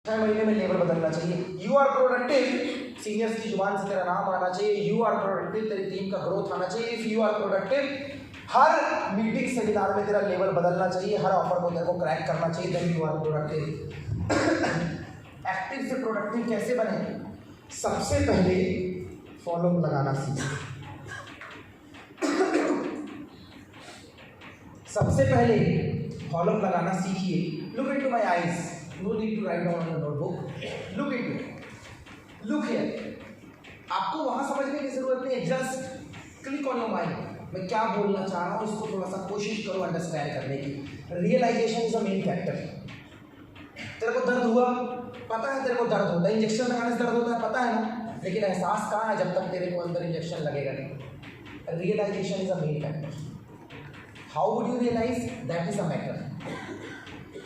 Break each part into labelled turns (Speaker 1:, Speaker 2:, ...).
Speaker 1: 6 महीने में लेवल बदलना चाहिए। यू आर प्रोडक्टिव, सीनियर्स की जुबान से तेरा नाम आना चाहिए। यू आर प्रोडक्टिव, तेरी टीम का ग्रोथ आना चाहिए। इफ यू आर प्रोडक्टिव, हर मीटिंग सेमिनार में तेरा लेवल बदलना चाहिए, हर ऑफर को तेरे को क्रैक करना चाहिए, then you are productive. Active से प्रोडक्टिव कैसे बने? सबसे पहले फॉलो लगाना सीखिए। सबसे पहले फॉलो लगाना सीखिए। Look into my eyes, no need to write down on the notebook. Look into, look here. आपको वहां समझने की जरूरत नहीं है, just click on your mind. मैं क्या बोलना चाह रहा हूँ इसको थोड़ा सा कोशिश करो अंडरस्टैंड करने की। Realization is the main factor. तेरे को दर्द हुआ, पता है तेरे को दर्द होता है, इंजेक्शन लगाने से दर्द होता है, पता है ना, लेकिन एहसास कहाँ है जब तक तेरे को अंदर इंजेक्शन लगेगा नहीं। Realization is a main factor. How would you realize, that is a matter.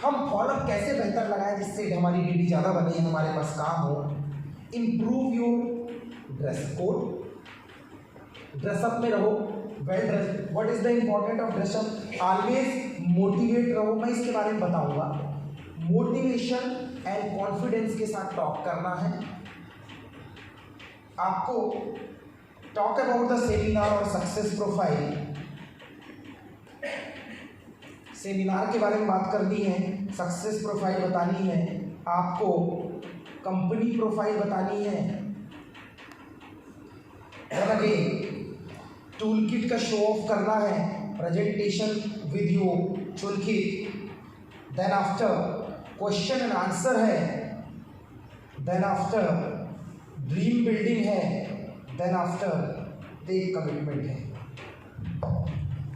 Speaker 1: हम फॉलोअप कैसे बेहतर लगाएं जिससे हमारी डीडी ज़्यादा बने, हमारे पास काम हो। Improve your dress code, dress up में रहो, well dress. What is the important of dress up? Always motivate रहो। मैं इसके बारे में बताऊंगा। मोटिवेशन एंड कॉन्फिडेंस के साथ टॉक करना है आपको। टॉक अबाउट द सेमिनार और सक्सेस प्रोफाइल। सेमिनार के बारे में बात करनी है, सक्सेस प्रोफाइल बतानी है आपको, कंपनी प्रोफाइल बतानी है। टूल किट का शो ऑफ करना है, presentation video tool kit. Then after question and answer है, देन आफ्टर ड्रीम बिल्डिंग है, देन आफ्टर टेक कमिटमेंट है।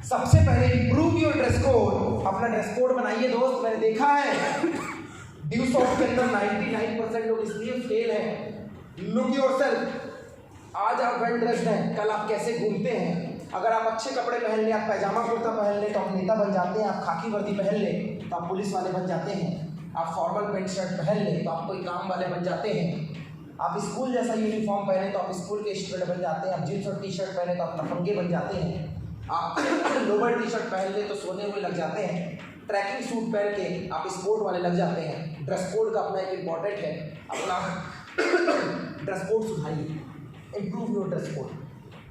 Speaker 1: सबसे पहले इंप्रूव योर ड्रेस कोड। अपना ड्रेस कोड बनाइए दोस्त। मैंने देखा है ड्यू सॉफ्ट के अंदर 99% लोग इसलिए फेल हैं। Look yourself. आज आप वेल ड्रेस्ड हैं, कल आप कैसे घूमते हैं। अगर आप अच्छे कपड़े पहन लें, आप पैजामा कुर्ता पहन लें तो आप नेता बन जाते हैं। आप खाकी वर्दी पहन लें तो आप पुलिस वाले बन जाते हैं। आप फॉर्मल पैंट शर्ट पहन लें तो आप कोई काम वाले बन जाते हैं। आप स्कूल जैसा यूनिफॉर्म पहने तो आप स्कूल के स्टूडेंट बन जाते हैं। आप जींस और टी शर्ट पहने तो आप लफंगे बन जाते हैं। आप लोअर टी शर्ट पहन ले तो सोने हुए लग जाते हैं। ट्रैकिंग सूट पहन के आप स्पोर्ट वाले लग जाते हैं। ड्रेस कोड का अपना एक इम्पॉर्टेंट है, अपना ड्रेस कोड सुधारिए। Improve your dress code.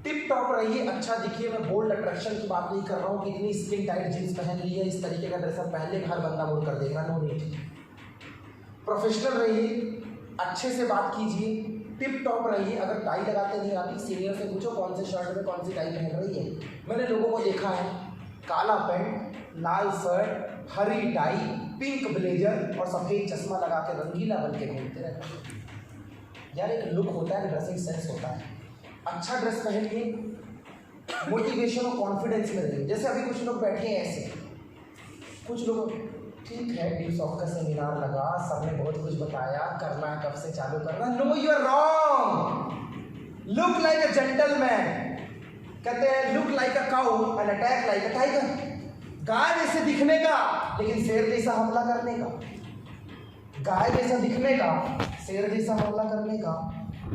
Speaker 1: Tip top रहिए, अच्छा दिखिए। मैं बोल्ड अट्रैक्शन की बात नहीं कर रहा हूँ कि इतनी स्किन टाइट जीन्स पहन ली है, इस तरीके का ड्रेसअप पहन ले हर बंदा मुड़ कर देगा, नो नीड। प्रोफेशनल रहिए, अच्छे से बात कीजिए, टिप टॉप रहिए। अगर टाई लगाते नहीं आती, सीनियर से पूछो कौन से शर्ट में कौन सी टाई पहन रही है। मैंने लोगों को देखा है काला पैंट, लाल शर्ट, हरी टाई, पिंक ब्लेजर और सफ़ेद चश्मा लगा के रंगीला बन के घूमते रहते हैं। यार एक लुक होता है, ड्रेसिंग सेंस होता है। अच्छा ड्रेस पहनिए, मोटिवेशन और कॉन्फिडेंस में रहिए। जैसे अभी कुछ लोग बैठे हैं ऐसे, कुछ लोग ठीक है ड्यू सॉफ्ट का सेमिनार लगा, सबने बहुत कुछ बताया, करना है कब से चालू करना। No you are wrong. Look like a gentleman. कहते हैं look like a cow and attack like a tiger. गाय जैसे दिखने का लेकिन शेर जैसा हमला करने का। गाय जैसा दिखने का, शेर जैसा हमला करने का।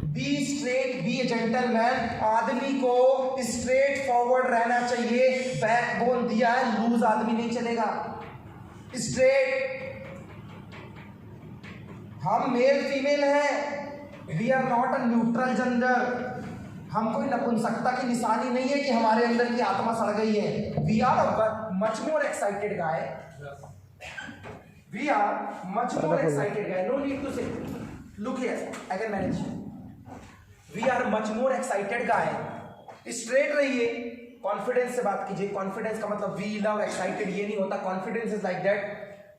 Speaker 1: Be straight, be a gentleman. आदमी को स्ट्रेट फॉरवर्ड रहना चाहिए। बैकबोन दिया है, लूज आदमी नहीं चलेगा, स्ट्रेट। हम मेल फीमेल हैं, we are not a neutral gender. हम कोई नपुंसकता की निशानी नहीं है कि हमारे अंदर की आत्मा सड़ गई है। We are much more excited guy, we are much more excited guy. No need to say look here, I can manage. We are much more excited guy. Straight रहिए, कॉन्फिडेंस से बात कीजिए। कॉन्फिडेंस का मतलब वी लव एक्साइटेड ये नहीं होता। Confidence is like that.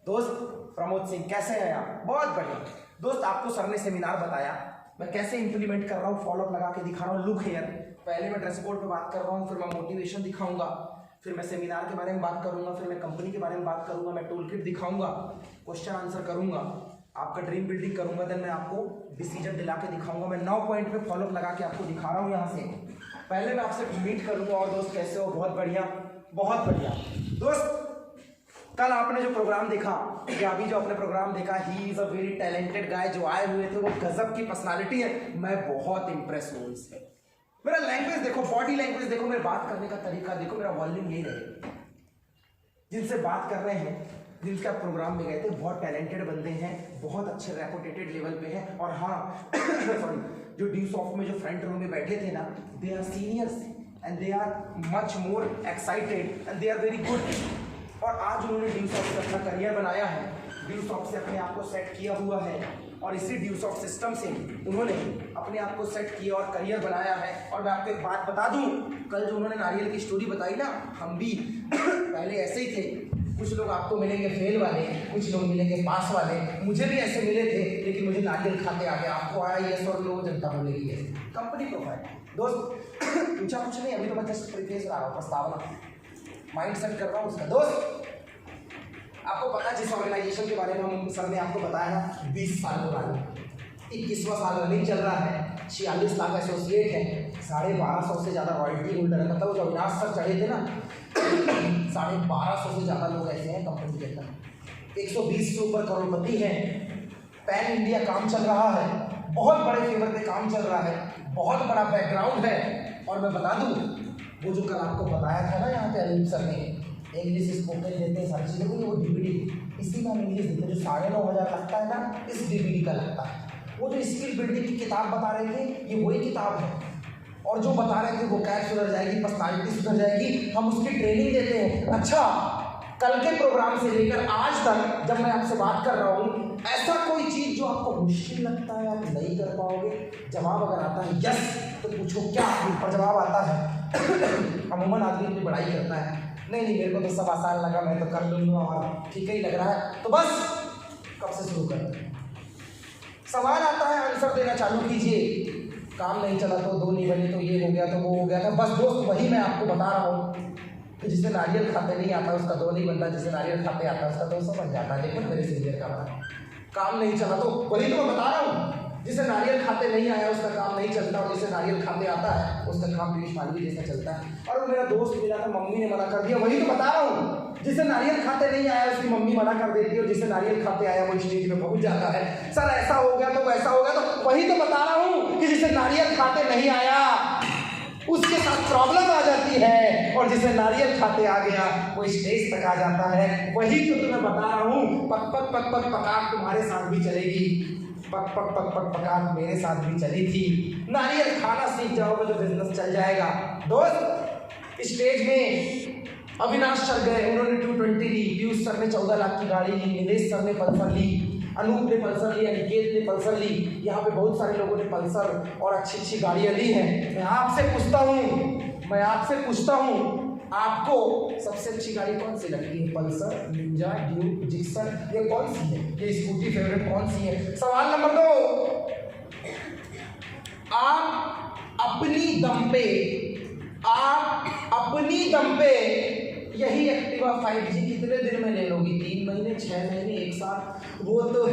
Speaker 1: दोस्त प्रमोद सिंह कैसे हैं आप? बहुत बढ़िया दोस्त। आपको सर ने सेमिनार बताया, मैं कैसे इंप्लीमेंट कर रहा हूँ, फॉलोअप लगा के दिखा रहा हूँ। Look here. पहले मैं ड्रेस कोड पे बात कर रहा हूँ, फिर मैं मोटिवेशन दिखाऊंगा, फिर मैं सेमिनार के बारे में बात करूंगा, फिर मैं कंपनी के बारे में बात करूंगा, मैं टूल किट दिखाऊंगा, क्वेश्चन आंसर करूंगा, आपका ड्रीम बिल्डिंग करूंगा, देन मैं आपको डिसीजन दिला के दिखाऊंगा। मैं 9 पॉइंट पे फॉलोअप लगा के आपको दिखा रहा हूँ यहाँ से। पहले मैं आपसे मीट करूंगा। और दोस्त कैसे हो? बहुत बढ़िया, बहुत बढ़िया। दोस्त कल आपने जो प्रोग्राम देखा या अभी जो आपने प्रोग्राम देखा, he is a very talented guy. जो आए हुए थे वो गजब की पर्सनालिटी है। मैं बहुत इंप्रेस हूँ उनसे। मेरा लैंग्वेज देखो, बॉडी लैंग्वेज देखो, मेरे बात करने का तरीका देखो, मेरा वॉल्यूम यही रहे। जिनसे बात कर रहे हैं जिनके आप प्रोग्राम में गए थे, बहुत टैलेंटेड बंदे हैं, बहुत अच्छे रेपुटेटेड लेवल पे हैं। और हाँ सॉरी, जो ड्यू सॉफ्ट में जो फ्रंट रो में बैठे थे ना, they are seniors and they are much more excited and they are very good. और आज उन्होंने ड्यू सॉफ्ट से अपना करियर बनाया है, ड्यू सॉफ्ट से अपने आप को सेट किया हुआ है, और इसी ड्यू सॉफ्ट सिस्टम से उन्होंने अपने आप को सेट किया और करियर बनाया है। और मैं आपको एक बात बता दूं, कल जो उन्होंने नारियल की स्टोरी बताई ना, हम भी पहले ऐसे ही थे। कुछ लोग आपको मिलेंगे फेल वाले, कुछ लोग मिलेंगे पास वाले, मुझे भी ऐसे मिले थे, लेकिन मुझे नारियल खाते आ गया। आपको आया यस और नो, जनता बोलेगी यस। कंपनी प्रोफाइल दोस्त पूछा कुछ नहीं, अभी तो मैं जस्ट प्रीफेस रहा हूँ, प्रस्तावना माइंड सेट कर रहा हूँ उसका। दोस्त आपको पता है जिस ऑर्गेनाइजेशन के बारे में हम सर ने आपको बताया ना, 20 साल पुरानी, 21वां साल रनिंग चल रहा है, 46 लाख एसोसिएट है, 1250 से ज़्यादा रॉयल्टी होल्डर है। मतलब जो अविनाश सर चढ़े थे ना, 1250 से ज़्यादा लोग ऐसे हैं कंपनी के अंदर, 120 से ऊपर करोड़पति हैं, पैन इंडिया काम चल रहा है, बहुत बड़े फेवर पे काम चल रहा है, बहुत बड़ा बैकग्राउंड है। और मैं बता दूँ, वो जो कल आपको बताया था ना यहाँ पे अनिल सर ने, इंग्लिश स्पोकन देते हैं सारी चीज़ें, वो डीवीडी इसी में हम इंग्लिश देते हैं, जो 9,500 लगता है ना, इस डीवीडी का लगता है। वो जो स्किल बिल्डिंग की किताब बता रहे थे, ये वही किताब है। और जो बता रहे थे वो कैश सुधर जाएगी, पर्सनालिटी सुधर जाएगी, हम उसकी ट्रेनिंग देते हैं। अच्छा, कल के प्रोग्राम से लेकर आज तक जब मैं आपसे बात कर रहा हूँ, ऐसा कोई चीज़ जो आपको मुश्किल लगता है, आप नहीं कर पाओगे, जवाब अगर आता है यस तो पूछो क्या, और जवाब आता है अमूमन आदमी अपनी बड़ाई करता है, नहीं मेरे को तो सब आसान लगा, मैं तो कर लूँगा और ठीक ही लग रहा है, तो बस कब से शुरू करें। सवाल आता है, आंसर देना चालू कीजिए। काम नहीं चला तो, 2 नहीं बने तो, ये हो गया तो वो हो गया था, बस दोस्त वही मैं आपको बता रहा हूँ कि जिसे नारियल खाते नहीं आता उसका 2 नहीं बनता, जिसे नारियल खाते आता उसका 200 बन जाता है। देखो मेरे सीनियर का बना, काम नहीं चला तो, वही तो मैं बता रहा हूँ, जिसे नारियल खाते नहीं आया उसका काम नहीं चलता, और जिसे नारियल खाते आता है उसका काम पीयूष मालवीय जैसा चलता है। और वो मेरा दोस्त मिला था, मम्मी ने मना कर दिया, वही तो बता रहा हूँ, जिसे नारियल खाते नहीं आया उसकी मम्मी मना कर देती है, और जिसे नारियल खाते आया वो स्टेज पे पहुंच जाता है। सर ऐसा हो गया तो वैसा हो गया तो, वही तो बता रहा हूँ कि जिसे नारियल खाते नहीं आया उसके साथ प्रॉब्लम आ जाती है, और जिसे नारियल खाते आ गया वो स्टेज तक आ जाता है। वही तो तुम्हें बता रहा हूँ, पक पक पक पक पकाक तुम्हारे साथ भी चलेगी, पक पक पक पक पकाक मेरे साथ भी चली थी। नारियल खाना सीख जाओगे तो बिजनेस चल जाएगा। दोस्त स्टेज में अविनाश सर गए, उन्होंने 220 ली, पीयूष सर ने 14 लाख की गाड़ी ली, निलेश सर ने पल्सर ली, अनूप ने पल्सर ली, अनिकेत ने पल्सर ली, यहाँ पे बहुत सारे लोगों ने पल्सर और अच्छी अच्छी गाड़ियाँ ली हैं। मैं आपसे पूछता हूँ आपको सबसे अच्छी गाड़ी कौन सी लगती है? पल्सर, निंजा, ड्यूक, जिक्सर, ये कौन सी है? ये स्कूटी फेवरेट कौन सी है? सवाल नंबर 2, आप अपनी दम पे यही एक्टिवा 5G कितने दिन में ले लोगी? 3 महीने, 6 महीने, 1 साल? वो तो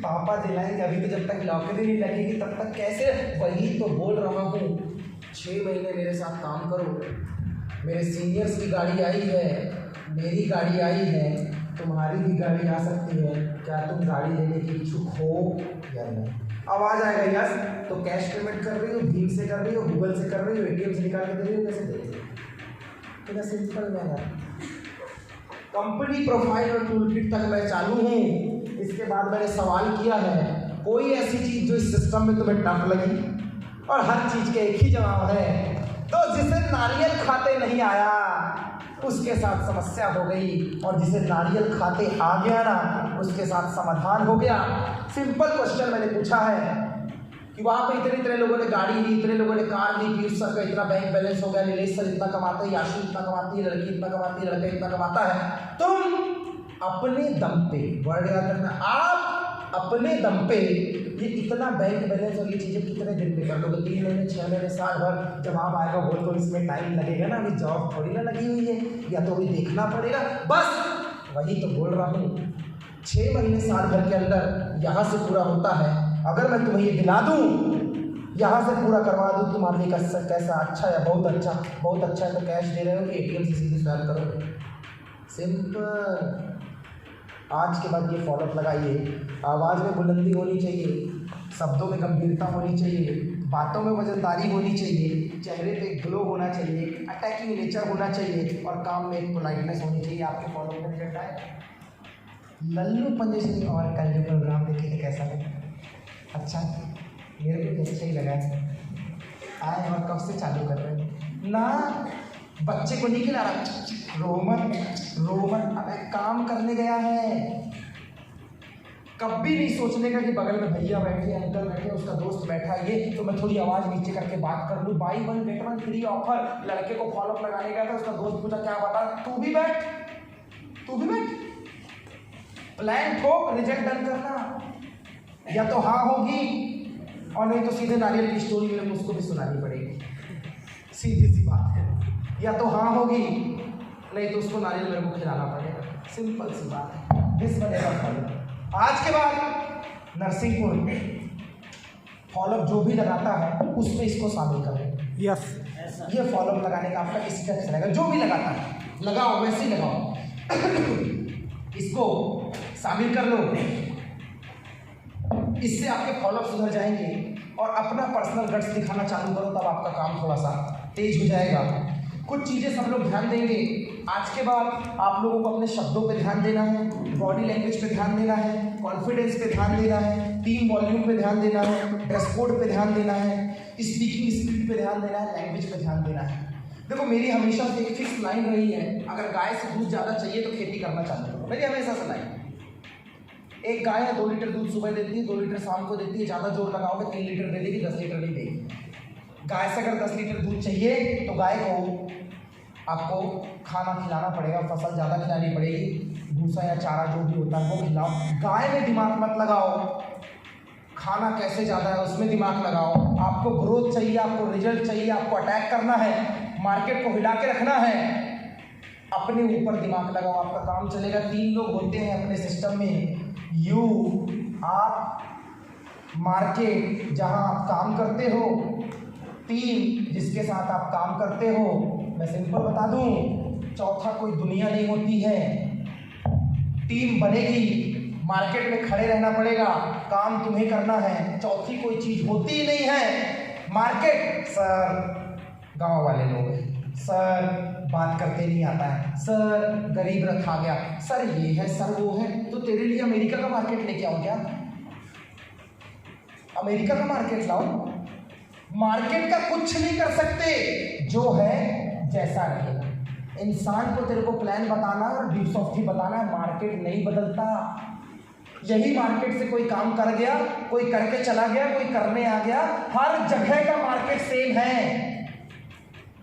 Speaker 1: पापा दिलाएंगे, अभी तो जब तक नौकरी नहीं लगेगी तब तक कैसे? वही तो बोल रहा हूँ, 6 महीने मेरे साथ काम करो, मेरे सीनियर्स की गाड़ी आई है, मेरी गाड़ी आई है, तुम्हारी भी गाड़ी आ सकती है, क्या तुम गाड़ी लेने के इच्छुक हो या नहीं? आवाज आएगा यस, तो कैश पेमेंट कर रही हो, भीम से कर रही हो, गूगल से कर रही हो, ATM से निकाल के दे रही हो, कैसे दे रही हो? कितना सिंपल मैनर। कंपनी प्रोफाइल और टूल किट तक मैं चालू हूँ। इसके बाद मैंने सवाल किया है, कोई ऐसी चीज जो इस सिस्टम में तुम्हें टफ लगी? और हर चीज के एक ही जवाब है, तो जिसे नारियल खाते नहीं आया उसके साथ समस्या हो गई, और जिसे नारियल खाते आ गया ना उसके साथ समाधान हो गया। सिंपल क्वेश्चन मैंने पूछा है कि वहाँ पे इतने लोगों ने गाड़ी ली, इतने लोगों ने कार ली, पीयूष सर का इतना बैंक बैलेंस हो गया, नीलेश सर इतना कमाते हैं, याशी इतना कमाती है, लड़की इतना कमाती है, लड़का इतना कमाता है। तुम अपने दम पे, वर्ड याद रखना, आप अपने दम पे ये इतना बैंक बैलेंस और ये चीज़ें कितने दिन में कर लोगे? 3 महीने, 6 महीने, साल भर? जवाब आएगा वो तो इसमें टाइम लगेगा ना, अभी जॉब थोड़ी ना लगी हुई है, या तो अभी देखना पड़ेगा। बस वही तो बोल रहा हूँ, 6 महीने, साल भर के अंदर यहाँ से पूरा होता है। अगर मैं तुम्हें ये दिला दूँ, यहाँ से पूरा करवा दूँ, तुम्हारे लिए कैसा अच्छा या बहुत अच्छा? बहुत अच्छा है तो कैश दे रहे हो कि ATM से सीधे स्वैप करोगे? सिंपल। आज के बाद ये फॉलोअप लगाइए, आवाज़ में बुलंदी होनी चाहिए, शब्दों में गंभीरता होनी चाहिए, बातों में वजनदारी होनी चाहिए, चेहरे पे ग्लो होना चाहिए, अटैकिंग नेचर होना चाहिए, और काम में एक पोलाइटनेस होनी चाहिए। आपके फॉलोअप में रिजल्ट आए। लल्लू पंजे सिंह और कल जो प्रोग्राम देखे कैसा लगा? अच्छा, मेरे को तो अच्छा ही लगा। आए और कब से चालू कर रहे हैं ना, बच्चे को नहीं खिला रहा। रोमन रोमन अबे काम करने गया है, कभी नहीं सोचने का कि बगल में भैया बैठे, अंकल बैठे, उसका दोस्त बैठा है, ये तो मैं थोड़ी आवाज़ नीचे करके बात कर लूँ। Buy 1 get 1 free offer. लड़के को फॉलोअप लगाने गया था, उसका दोस्त पूछा क्या बता, तू भी बैठ, तू भी बैठ। प्लान ठोक, रिजल्ट डन करना, या तो हाँ होगी और नहीं तो सीधे नारियल की स्टोरी मेरे को उसको भी सुनानी पड़ेगी। सीधी सी बात है, या तो हाँ होगी नहीं तो उसको नारियल मेरे को खिलाना पड़ेगा। सिंपल सी बात है। दिस वन आज के बाद नरसिंहपुर फॉलोअप जो भी लगाता है उसमें इसको शामिल करें। यस, ये फॉलोअप लगाने का आपका स्टेप्स रहेगा। जो भी लगाता है लगाओ, वैसे ही लगाओ, इसको शामिल कर लो। इससे आपके फॉलोअप सुधर जाएंगे और अपना पर्सनल गट्स दिखाना चालू करो, तब आपका काम थोड़ा सा तेज हो जाएगा। कुछ चीज़ें सब लोग ध्यान देंगे। आज के बाद आप लोगों को अपने शब्दों पे ध्यान देना है, बॉडी लैंग्वेज पे ध्यान देना है, कॉन्फिडेंस पे ध्यान देना है, टीम वॉल्यूम पे ध्यान देना है, ड्रेस कोड पे ध्यान देना है, स्पीकिंग स्पीड पे ध्यान देना है, लैंग्वेज पे ध्यान देना है। देखो मेरी हमेशा से एक फिक्स लाइन रही है, अगर गाय से दूध ज़्यादा चाहिए तो खेती करना चाहते हो। मेरी हमेशा से लाइन, एक गाय है 2 लीटर दूध सुबह देती है, 2 लीटर शाम को देती है। ज़्यादा जोर लगाओगे 3 लीटर दे देगी, 10 लीटर नहीं देगी। गाय से अगर 10 लीटर दूध चाहिए तो गाय को आपको खाना खिलाना पड़ेगा, फसल ज़्यादा खिलानी पड़ेगी, भूसा या चारा जो भी होता है वो खिलाओ। गाय में दिमाग मत लगाओ, खाना कैसे ज़्यादा है उसमें दिमाग लगाओ। आपको ग्रोथ चाहिए, आपको रिजल्ट चाहिए, आपको अटैक करना है, मार्केट को हिला के रखना है, अपने ऊपर दिमाग लगाओ, आपका काम चलेगा। 3 लोग होते हैं अपने सिस्टम में, यू, आप, मार्केट जहां आप काम करते हो, टीम जिसके साथ आप काम करते हो। मैं सिंपल बता दूं, चौथा कोई दुनिया नहीं होती है। टीम बनेगी, मार्केट में खड़े रहना पड़ेगा, काम तुम्हें करना है, चौथी कोई चीज होती ही नहीं है। मार्केट सर गांव वाले लोग हैं, सर बात करते नहीं आता है, सर गरीब रथ आ गया, सर ये है, सर वो है। तो तेरे लिए अमेरिका का मार्केट लेके आओ क्या? अमेरिका का मार्केट लाओ। मार्केट का कुछ नहीं कर सकते, जो है जैसा रहेगा। इंसान को तेरे को प्लान बताना और ड्यूस ऑफ थी बताना है, मार्केट नहीं बदलता। यही मार्केट से कोई काम कर गया, कोई करके चला गया, कोई करने आ गया, हर जगह का मार्केट सेम है।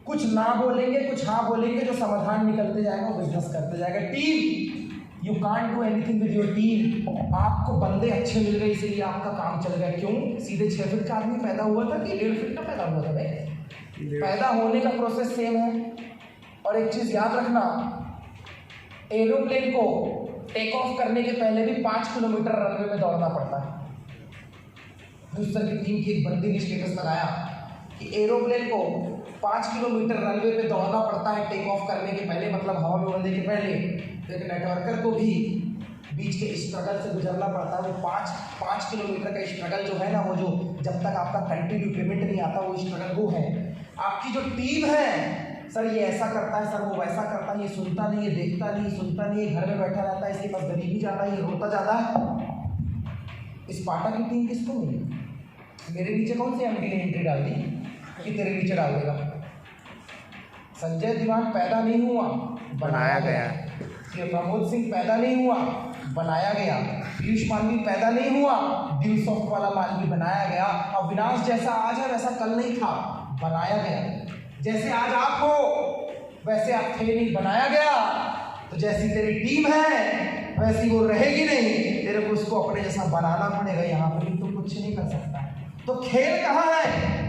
Speaker 1: कुछ ना बोलेंगे, कुछ हाँ बोलेंगे, जो समाधान निकलते जाएगा वो बिजनेस करते जाएगा। Team, you can't do anything with your team. आपको बंदे अच्छे मिल गए इसलिए आपका काम चल गया। क्यों? सीधे 6 फीट का आदमी पैदा हुआ था कि 1.5 फीट का पैदा हुआ था? भाई पैदा होने का प्रोसेस सेम है। और एक चीज याद रखना, एरोप्लेन को टेक ऑफ करने के पहले भी 5 किलोमीटर रनवे में दौड़ना पड़ता है। दूसरी की टीम की एक बंदी ने स्टेटस लगाया कि एरोप्लेन को 5 किलोमीटर रनवे पे दौड़ना पड़ता है टेक ऑफ करने के पहले, मतलब हवा में उड़ने के पहले। तो एक नेटवर्कर को भी बीच के स्ट्रगल से गुजरना पड़ता है। वो 5 किलोमीटर का स्ट्रगल जो है ना, वो जो जब तक आपका कंटिन्यू पेमेंट नहीं आता, वो स्ट्रगल वो है। आपकी जो टीम है, सर ये ऐसा करता है, सर वो वैसा करता है, ये सुनता नहीं, ये देखता नहीं, सुनता नहीं, घर में बैठा रहता है, इसके पास गरीबी ज़्यादा है, ये रोता ज़्यादा है। स्पार्टा की टीम किसको मिली? मेरे नीचे कौन सी एमडी ने एंट्री डाल दी कि तेरे नीचे डाल देगा? संजय दीवान पैदा नहीं हुआ, बनाया गया। प्रमोद सिंह पैदा नहीं हुआ, बनाया गया। पीयूष मालवी पैदा नहीं हुआ, ड्यू सॉफ्ट वाला मालवी बनाया गया। अविनाश जैसा आज है वैसा कल नहीं था, बनाया गया। जैसे आज आप हो वैसे आप थे नहीं, बनाया गया। तो जैसी तेरी टीम है वैसी वो रहेगी नहीं, तेरे को उसको अपने जैसा बनाना पड़ेगा। यहाँ पर तो कुछ नहीं कर सकता। तो खेल कहाँ है?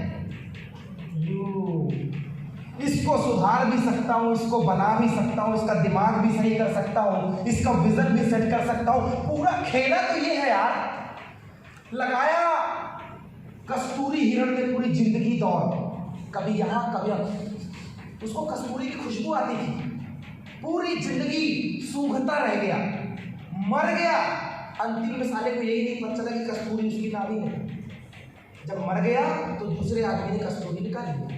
Speaker 1: इसको सुधार भी सकता हूँ, इसको बना भी सकता हूँ, इसका दिमाग भी सही कर सकता हूँ, इसका विजन भी सेट कर सकता हूँ। पूरा खेला तो ये है यार। लगाया कस्तूरी हिरण ने पूरी जिंदगी दौड़, कभी यहाँ कभी उसको कस्तूरी की खुशबू आती थी, पूरी जिंदगी सूंघता रह गया, मर गया। अंतिम में साले को यही नहीं पता चला कि कस्तूरी उसकी नाभि में। जब मर गया तो दूसरे आदमी ने कस्तूरी निकाली।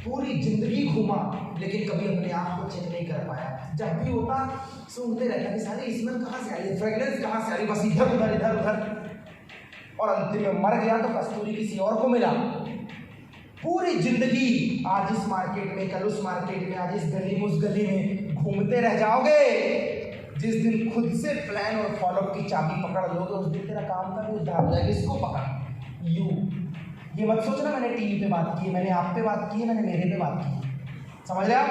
Speaker 1: पूरी जिंदगी घूमा लेकिन कभी अपने आप को चेक नहीं कर पाया। जब भी होता सूंघते रहता कि सारी स्मेल कहाँ से आई, फ्रेगनेंस कहाँ से आ रही, बस इधर उधर इधर उधर, और अंतिम में मर गया तो कस्तूरी किसी और को मिला। पूरी जिंदगी आज इस मार्केट में, कल उस मार्केट में, आज इस गली में उस गली में घूमते रह जाओगे। जिस दिन खुद से प्लान और फॉलोअप की चाबी पकड़ लोगे उस दिन तेरा काम का भी उद्धार हो जाएगा। इसको पकड़ यू। ये मत सोचना मैंने टीवी पे बात की है, मैंने आप पे बात की है, मैंने मेरे पे बात की है, समझ रहे आप?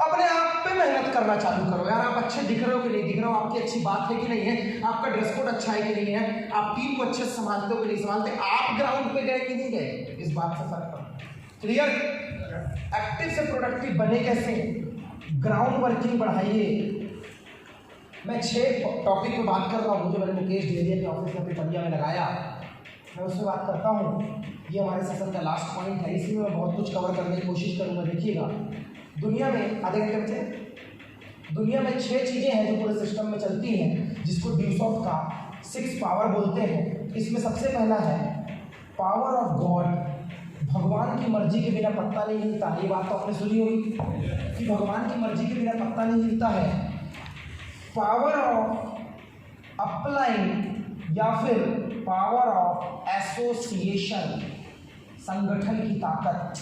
Speaker 1: अपने आप पे मेहनत करना चालू करो यार। आप अच्छे दिख रहे हो कि नहीं दिख रहे हो, आपकी अच्छी बात है कि नहीं है, आपका ड्रेस कोड अच्छा है कि नहीं है, आप टीम को अच्छे से संभालते हो कि नहीं संभालते, आप ग्राउंड पे गए कि नहीं गए, इस बात से फर्क पड़ता। क्लियर? एक्टिव से प्रोडक्टिव बने कैसे? ग्राउंड वर्किंग बढ़ाइए। मैं 6 टॉपिक पे बात कर रहा हूँ जो मैंने मुकेश डेरिया के ऑफिस में पिपलिया में लगाया, मैं उसमें बात करता हूँ। ये हमारे सेशन का लास्ट पॉइंट है, इसमें मैं बहुत कुछ कवर करने की कोशिश करूँगा। देखिएगा, दुनिया में आधे घंटे में दुनिया में 6 चीज़ें हैं जो पूरे सिस्टम में चलती हैं, जिसको ड्यूसॉफ्ट का 6 पावर बोलते हैं। इसमें सबसे पहला है पावर ऑफ गॉड। भगवान की मर्जी के बिना पत्ता नहीं हिलता। ये बात तो आपने सुनी होगी कि भगवान की मर्जी के बिना पत्ता नहीं हिलता है। पावर ऑफ अप्लाइंग या फिर पावर ऑफ एसोसिएशन, संगठन की ताकत।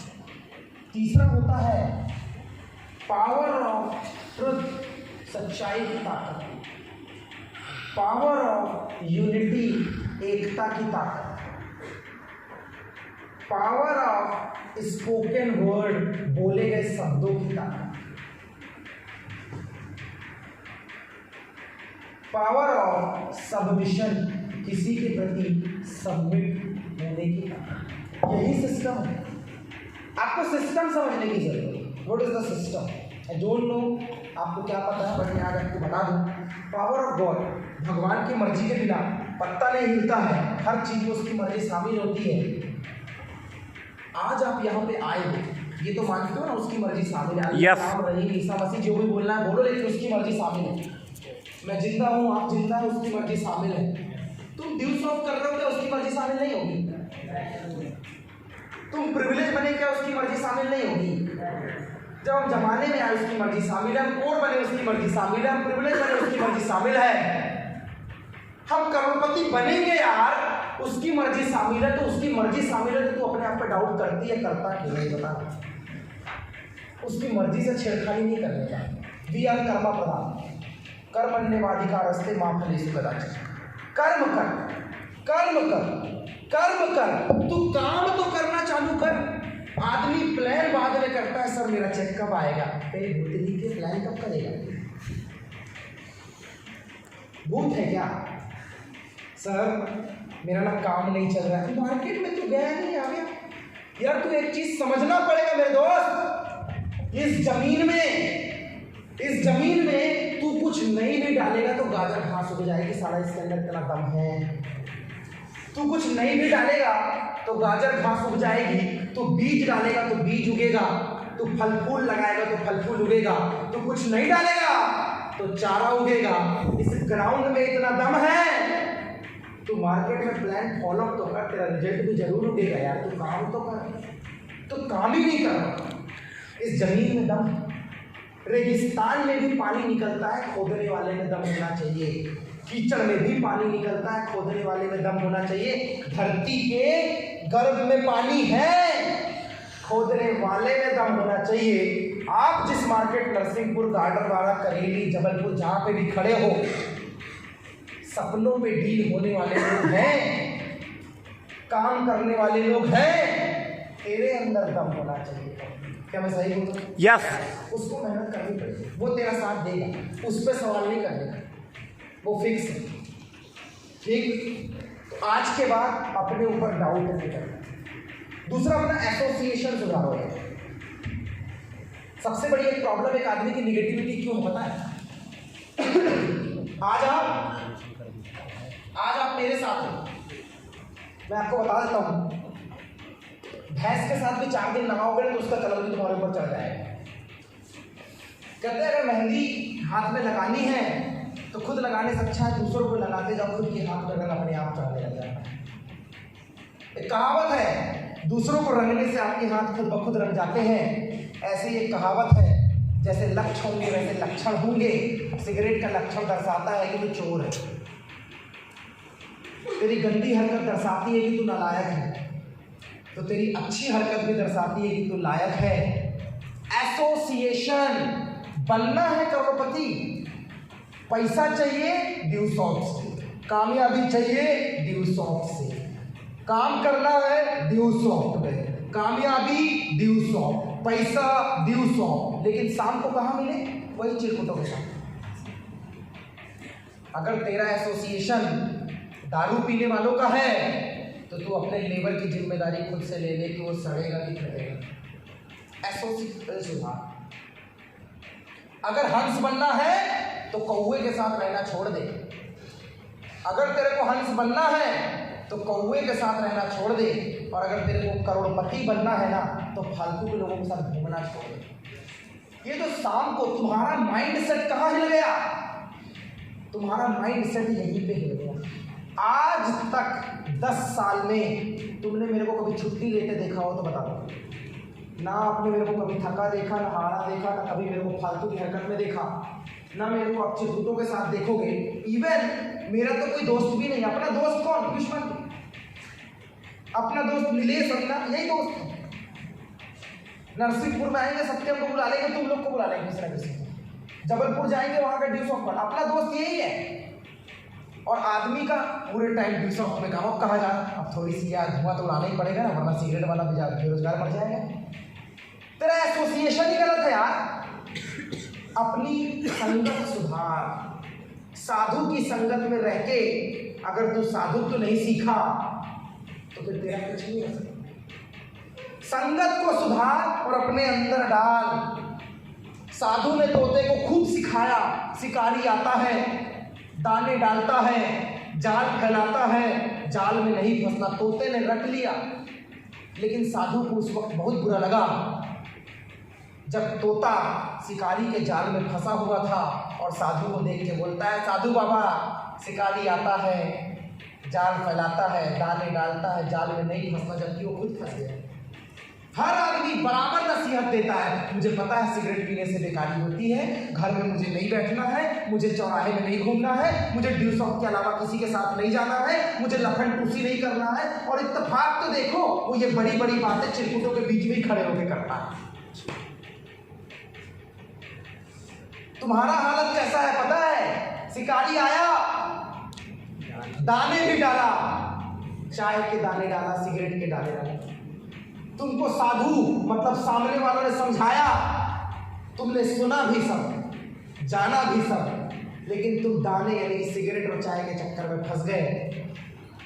Speaker 1: तीसरा होता है पावर ऑफ ट्रुथ, सच्चाई की ताकत। पावर ऑफ यूनिटी, एकता की ताकत। पावर ऑफ स्पोकन वर्ड, बोले गए शब्दों की ताकत। पावर ऑफ सबमिशन, किसी के प्रति सबमिट होने की ताकत। यही सिस्टम है। आपको सिस्टम समझने की जरूरत है। What is the system? I don't know आपको क्या पता है, बट मैं आज आपको बता दूं। पावर ऑफ गॉड, भगवान की मर्जी के बिना पत्ता नहीं हिलता है, हर चीज में उसकी मर्जी शामिल होती है। आज आप यहाँ पे आए हो, ये तो मानते हो ना उसकी मर्जी शामिल है। काम रही ईसा मसीह जो भी बोलना है बोलो, लेकिन उसकी मर्जी शामिल है। मैं जिंदा हूँ, आप जिंदा है, उसकी मर्जी शामिल है। तुम ड्यूस ऑफ कर रहे हो क्या, उसकी मर्जी शामिल नहीं होगी? तुम प्रिविलेज बने क्या, उसकी मर्जी शामिल नहीं होगी? जब हम जमाने में आए उसकी मर्जी शामिल है, हम कोड बने उसकी मर्जी शामिल है, हम प्रिविलेज बने उसकी मर्जी शामिल है, हम करोड़पति बनेंगे यार उसकी मर्जी शामिल है। तो उसकी मर्जी शामिल है तो तू अपने आप पे डाउट करती है, करता क्यों नहीं बता? उसकी मर्जी से छेड़खानी नहीं करने का। वी आर कर्मा प्रधान, कर्मण्येवाधिकारस्ते मा फलेषु कदाचन। कर्म कर, कर्म कर, कर्म कर। तू काम तो करना चालू कर। आदमी प्लान बाद में करता है, सर मेरा चेक कब आएगा? तेरी बुद्धि के प्लान कब करेगा? भूत है क्या? सर मेरा ना काम नहीं चल रहा है। मार्केट में तू गया नहीं, आ गया यार। तू एक चीज समझना पड़ेगा मेरे दोस्त, इस जमीन में तू कुछ नहीं भी डालेगा तो गाजर घास उग जाएगी। साला इसके अंदर इतना दम है। तू कुछ नहीं भी डालेगा तो गाजर घास उग जाएगी। तू बीज डालेगा तो बीज उगेगा। तू फल फूल लगाएगा तो फल फूल उगेगा। तू कुछ नहीं डालेगा तो चारा उगेगा। इस ग्राउंड में इतना दम है। तू मार्केट में प्लान फॉलो तो कर, तेरा रिजल्ट भी जरूर उगेगा यार। तू काम तो कर, तो काम ही नहीं कर। इस जमीन में दम है। रेगिस्तान में भी पानी निकलता है, खोदने वाले में दम होना चाहिए। कीचड़ में भी पानी निकलता है, खोदने वाले में दम होना चाहिए। धरती के गर्भ में पानी है, खोदने वाले में दम होना चाहिए। आप जिस मार्केट नरसिंहपुर, गाडरवाड़ा, करेली, जबलपुर जहाँ पे भी खड़े हो, सपनों पे डील होने वाले लोग हैं, काम करने वाले लोग हैं। तेरे अंदर दम होना चाहिए। क्या मैं सही बोल रहा हूँ?
Speaker 2: यस।
Speaker 1: उसको मेहनत करनी पड़ेगी, वो तेरा साथ देगा, उस पर सवाल नहीं करने, वो फिक्स है। ठीक? तो आज के बाद अपने ऊपर डाउट नहीं करना। दूसरा अपना एसोसिएशन सुधारो है। सबसे बड़ी एक प्रॉब्लम एक आदमी की निगेटिविटी क्यों पता है? आज आप मेरे साथ हो, मैं आपको बता देता हूँ, भैंस के साथ भी 4 दिन नहाओगे तो उसका कलर भी तुम्हारे ऊपर चढ़ जाएगा। कहते हैं अगर मेहंदी हाथ में लगानी है तो खुद लगाने से अच्छा है दूसरों को लगाते जाओ, खुद के हाथ में अगर अपने आप चढ़ने लग जाता है। एक कहावत है, दूसरों को रंगने से आपके हाथ खुद ब खुद रंग जाते हैं। ऐसे ये कहावत है, जैसे लक्ष्य होंगे वैसे लक्षण होंगे। सिगरेट का लक्षण दर्शाता है कि तू चोर है, तेरी गंदी हरकत दर्शाती है कि तू नालायक है, तो तेरी अच्छी हरकत भी दर्शाती है कि तू लायक है। एसोसिएशन, बनना है करोड़पति, पैसा चाहिए ड्यू शॉप से, कामयाबी चाहिए ड्यू शॉप से, काम करना है ड्यू शॉप में, कामयाबी ड्यू शॉप, पैसा ड्यू शॉप, लेकिन शाम को कहाँ मिले? वही चिरकुटों के साथ। अगर तेरा एसोसिएशन दारू पीने वालों का है तो तू अपने लेबर की जिम्मेदारी खुद से ले ले कि वो सड़ेगा कि फटेगा। एसोसिएशन सुधार। अगर हंस बनना है तो कौवे के साथ रहना छोड़ दे। अगर तेरे को हंस बनना है तो कौवे के साथ रहना छोड़ दे, और अगर तेरे को करोड़पति बनना है ना तो फालतू के लोगों के साथ घूमना छोड़ दे। ये तो शाम को तुम्हारा माइंड सेट कहाँ हिल गया? तुम्हारा माइंड सेट यहीं पे हिल गया। आज तक 10 साल में तुमने मेरे को कभी छुट्टी लेते देखा हो तो बता दो। ना आपने मेरे को कभी थका देखा, ना हारा देखा, ना कभी मेरे को फालतू की हरकत में देखा, ना मेरे को अच्छे दूतों के साथ देखोगे। इवन मेरा तो कोई दोस्त भी नहीं। अपना दोस्त कौन? दुश्मन। अपना दोस्त नीलेश अपना यही दोस्त है। नरसिंहपुर में आएंगे सत्यम को बुला लेंगे, तुम लोग को बुला लेंगे किसी न किसी को। जबलपुर जाएंगे वहां का ड्यू शॉप पर, अपना दोस्त यही है। और आदमी का पूरे टाइम ड्यू शॉप में काम। अब कहा जा, अब थोड़ी सी यार धुआं तो उड़ाना ही पड़ेगा ना, वरना सिगरेट वाला बेरोजगार पड़ जाएगा। तेरा एसोसिएशन ही गलत है यार। अपनी संगत सुधार। साधु की संगत में रह के अगर तू साधुत्व नहीं सीखा तो फिर तेरा कुछ नहीं हो सकता। संगत को सुधार और अपने अंदर डाल। साधु ने तोते को खूब सिखाया, शिकारी आता है, दाने डालता है, जाल फैलाता है, जाल में नहीं फंसना। तोते ने रट लिया, लेकिन साधु को उस वक्त बहुत बुरा लगा जब तोता शिकारी के जाल में फंसा हुआ था और साधु को देख के बोलता है, साधु बाबा, शिकारी आता है, जाल फैलाता है, दाने डालता है, जाल में नहीं फंसना, जबकि वो खुद फंस गया। हर आदमी बराबर नसीहत देता है। मुझे पता है सिगरेट पीने से बेकारी होती है, घर में मुझे नहीं बैठना है, मुझे चौराहे में नहीं घूमना है, मुझे ड्यू शॉप के अलावा किसी के साथ नहीं जाना है, मुझे लफन टूसी नहीं करना है। और इत्तेफाक तो देखो, वो ये बड़ी बड़ी बातें चिरकुटों के बीच में ही खड़े होकर करता है। तुम्हारा हालत कैसा है पता है? शिकारी आया, दाने भी डाला, चाय के दाने डाला, सिगरेट के दाने डाला। तुमको साधु मतलब सामने वालों ने समझाया, तुमने सुना भी सब, जाना भी सब, लेकिन तुम दाने यानी कि सिगरेट और चाय के चक्कर में फंस गए।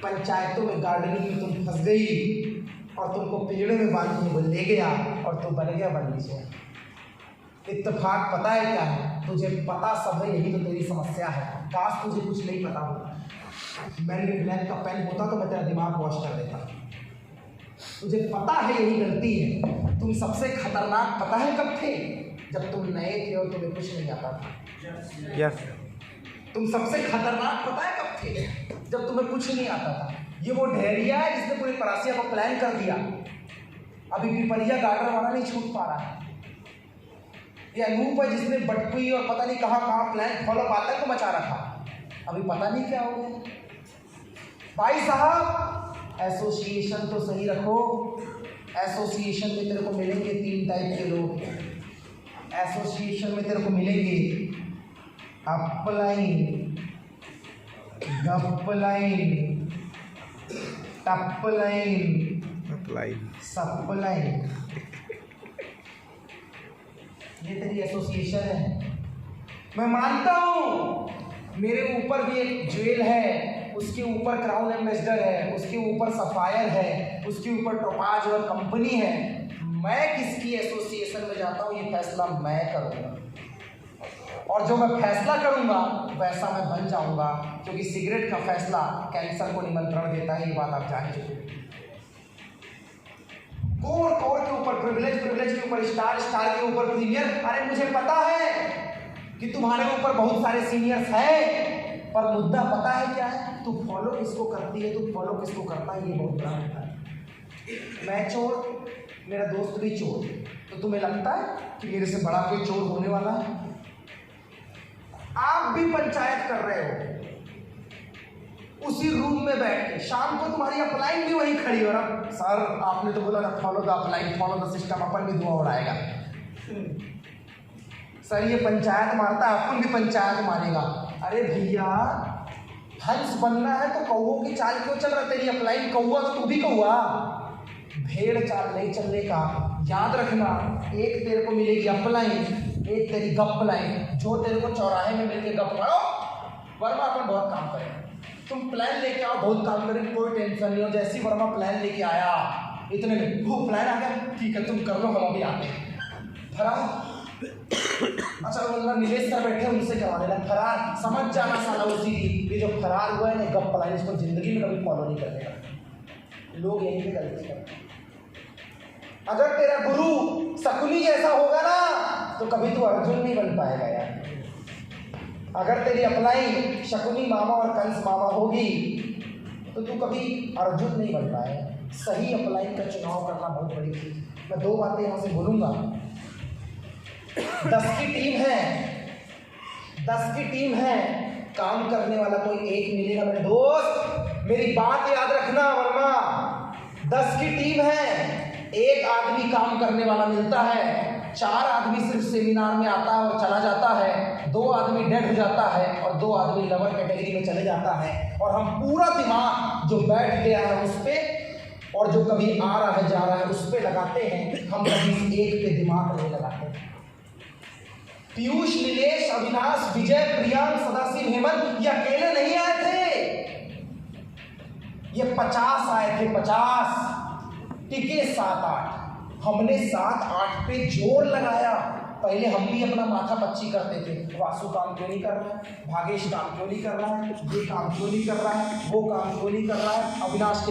Speaker 1: पंचायतों में, गार्डनिंग में तुम फंस गई और तुमको पेड़ में बांधने वो ले गया और तुम बन गया बंदी। इत्तेफाक पता है क्या है? तुझे पता सब है, यही तो तेरी समस्या है। काश तुझे कुछ नहीं पता हो। मैंने ब्लैक का पेन होता तो मैं तेरा दिमाग वॉश कर देता। तुझे पता है यही गलती है। तुम सबसे खतरनाक पता है कब थे? जब तुम नए थे और तुम्हें कुछ नहीं आता था।
Speaker 2: यस।
Speaker 1: तुम सबसे खतरनाक पता है कब थे? जब तुम्हें कुछ नहीं आता था। ये वो ढेरिया है जिसने पूरी परासिया को प्लान कर दिया। अभी पिपरिया गार्डन वाला नहीं छूट पा रहा है। ये अनूप है जिसने बटकुई और पता नहीं कहाँ कहाँ प्लान फॉलो आतंक को मचा रखा। अभी पता नहीं क्या हो गया। भाई साहब, एसोसिएशन तो सही रखो। एसोसिएशन में तेरे को मिलेंगे 3 टाइप के लोग। एसोसिएशन में तेरे को मिलेंगे अपलाइन, गपलाइन, टपलाइन, सपलाइन। ये तेरी एसोसिएशन है। मैं मानता हूँ मेरे ऊपर भी एक ज्वेल है, उसके ऊपर क्राउन एम्बेसडर है, उसके ऊपर सफायर है, उसके ऊपर टोपाज और कंपनी है। मैं किसकी एसोसिएशन में जाता हूँ ये फैसला मैं करूँगा, और जो मैं फैसला करूँगा वैसा मैं बन जाऊँगा, क्योंकि सिगरेट का फैसला कैंसर को निमंत्रण देता है। ये बात आप जान चुके। कोर के ऊपर प्रिविलेज के ऊपर स्टार के ऊपर प्रीमियर। अरे मुझे पता है कि तुम्हारे ऊपर बहुत सारे सीनियर्स हैं, पर मुद्दा पता है क्या है? तू फॉलो किसको करती है, तू फॉलो किसको करता है, ये बहुत बड़ा मुद्दा है। मैं चोर, मेरा दोस्त भी चोर, तो तुम्हें लगता है कि मेरे से बड़ा कोई चोर होने वाला है? आप भी पंचायत कर रहे हो उसी रूम में बैठ के, शाम को तुम्हारी अपलाइन भी वहीं खड़ी हो रहा। सर आपने तो बोला था follow the upline, follow the system, अपन भी धुआं उड़ाएगा। सर ये पंचायत मारता है, अपन भी पंचायत मारेगा। अरे भैया हंस बनना है तो कौओं की चाल क्यों चल रहा? तेरी अपलाइन कौआ तो तू भी कौआ। भेड़ चाल नहीं चलने का, याद रखना। एक तेरे को मिलेगी अपलाइन, एक तेरी गप लाइन, जो तेरे को चौराहे में मिलके गप मारो। वर्मा अपन बहुत काम करें, तुम प्लान लेके आओ, बहुत काम करें, कोई टेंशन नहीं हो। जैसी वर्मा प्लान लेके आया इतने में वो प्लान आ गया, ठीक है तुम कर लो, हम अभी आते हैं। फरार, अच्छा वो निवेश कर बैठे उनसे करवा देना फरार। समझ जाना साला उसी की, ये जो फरार हुआ है ना गप प्लान, इसको जिंदगी में कभी फॉलो नहीं करेगा। लोग यहीं पे गलती करते हैं। अगर तेरा गुरु शकुनी जैसा होगा ना तो कभी तू अर्जुन नहीं बन पाएगा यार। अगर तेरी अपलाइन शकुनी मामा और कंस मामा होगी तो तू कभी अर्जुन नहीं बन पाएगा। सही अपलाइन का चुनाव करना बहुत बड़ी चीज। मैं 2 बातें यहाँ से बोलूँगा। 10 की टीम है, 10 की टीम है, काम करने वाला कोई एक मिलेगा मेरे दोस्त, मेरी बात याद रखना वर्मा। 10 की टीम है, एक आदमी काम करने वाला मिलता है, 4 आदमी सिर्फ सेमिनार में आता है और चला जाता है, 2 आदमी डेड हो जाता है और 2 आदमी लवर कैटेगरी में चले जाता है। और हम पूरा दिमाग जो बैठ गया है उस पर और जो कभी आ रहा है जा रहा है उस पर लगाते हैं, हम कभी एक पे दिमाग नहीं लगाते। पीयूष, नीलेश, अविनाश, विजय, प्रियांक, सदाशिव, हेमंत ये अकेले नहीं आए थे, ये 50 आए थे, 50 टिके 7-8। हमने 7-8 पे जोर लगाया। पहले हम भी अपना माथा पच्ची करते थे, वासु काम क्यों नहीं कर रहा है, भागेश काम क्यों नहीं कर रहा है, ये काम क्यों नहीं कर रहा है, वो काम क्यों नहीं कर रहा है, अविनाश के